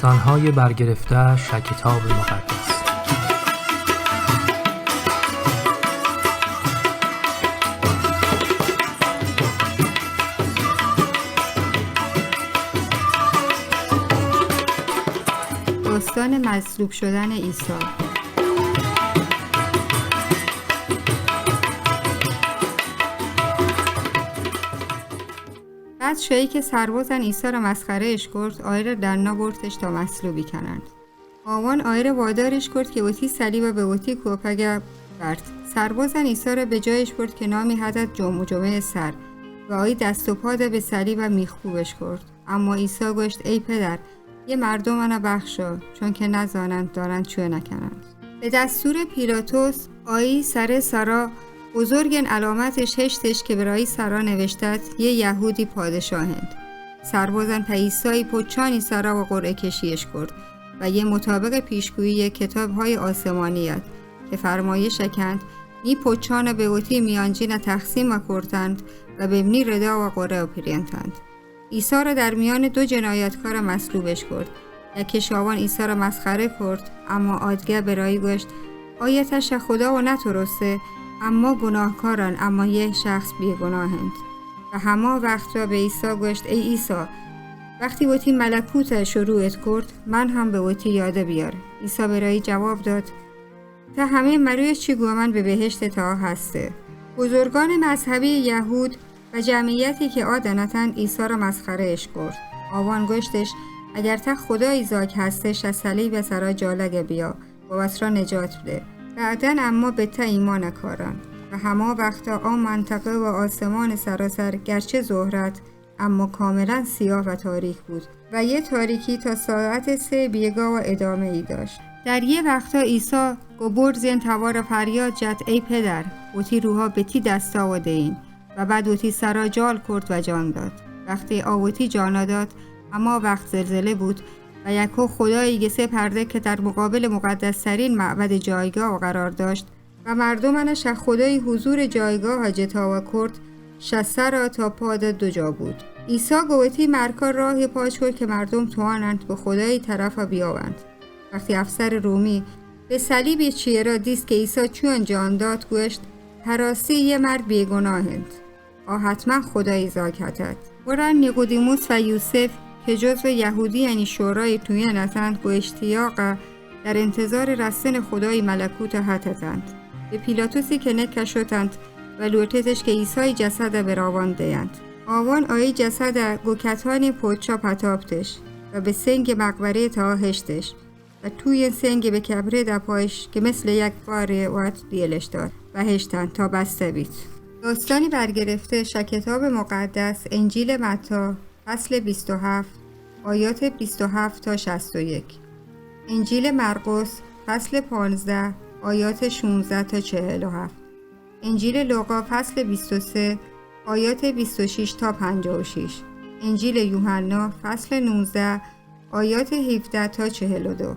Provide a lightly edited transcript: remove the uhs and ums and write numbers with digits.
داستان‌های برگرفته‌اش از کتاب مقدس. داستان مصلوب شدن عیسی. بعد شایی که سربازن عیسی را مسخرهش کرد، آیر در نبردش تا مصلوبی کنند. آوان آیر وادارش کرد که اوتی صلیب به اوتی کوپگه برد. سربازن عیسی را به جایش برد که نامی حدد جمعه سر و آی دست و پا به صلیب میخکوبش کرد. اما عیسی گوشت ای پدر، یه مردم منو بخشا، چون که نزانند دارند چه نکنند. به دستور پیلاطوس آیی سر سرا بزرگن علامتش هشتش که برای سرا نوشتد یه یهودی پادشاهند. سربازن پیسایی پوچانی سرا و قرعه کشیش کرد و یه مطابق پیشگویی کتاب های آسمانیت که فرمایش کند نی پوچان به وطی میانجین تقسیم کردند و ببنی ردا و قرعه پریندند. عیسی را در میان دو جنایتکار مصلوبش کرد. یکی شاوان عیسی را مسخره کرد، اما آدگه برای گوشت آیتش خدا و نترسه، اما گناهکاران اما یک شخص بیگناهند. و همه وقت را به عیسی گوشت ای عیسی، وقتی وقتی ملکوت شروعت کرد، من هم به وقتی یاده بیار. عیسی برای جواب داد تا همه مرویش چی گومن به بهشت تا هسته. بزرگان مذهبی یهود و جمعیتی که آدنتند عیسی را مسخرهش کرد. آوان گوشتش اگر تا خدای زاک هستش از صلیب سرا جالگه بیا و بس را نجات بده. بعدن اما به تا ایمان کاران و همه وقتا آن منطقه و آسمان سراسر گرچه زهرت اما کاملا سیاه و تاریک بود و یه تاریکی تا ساعت 3 بیگا و ادامه ای داشت. در یه وقتا عیسی گبرد زین توار فریاد جد ای پدر، اوتی روحا به تی دستا و دین و بعد اوتی سرا جال کرد و جان داد. وقتی آوتی جانا داد اما وقت زلزله بود و یکو خدایی گسه پرده که در مقابل مقدسترین معبد جایگاه قرار داشت و مردمانش از خدای حضور جایگاه جتا و کرد شسته را تا پاد دو جا بود. عیسی گوتی مرکار راه پاش کرد که مردم توانند به خدای طرف بیاوند. وقتی افسر رومی به صلیب چیه را دیست که عیسی چون جان داد گوشت هراستی یه مرد بیگناهند حتما خدای زاکتت. برن نیقودیموس و یوسف که جزو یهودی یعنی شورای توی نتند با اشتیاق در انتظار رسن خدای ملکوت حتتند. به پیلاطوسی که نکشتند و لوتتش که عیسی جسد براوان دیند. آوان آیی جسد گوکتانی پوچا پتابتش و به سنگ مقبره تا هشتش و توی سنگ به کبره دپایش که مثل یک باره وقت دیلش داد و هشتند تا بسته بید. داستانی برگرفته از کتاب مقدس انجیل متی فصل 27 آیات 27 تا 61، انجیل مرقس فصل 15 آیات 16 تا 47، انجیل لوقا فصل 23 آیات 26 تا 56، انجیل یوحنا فصل 19 آیات 17 تا 42.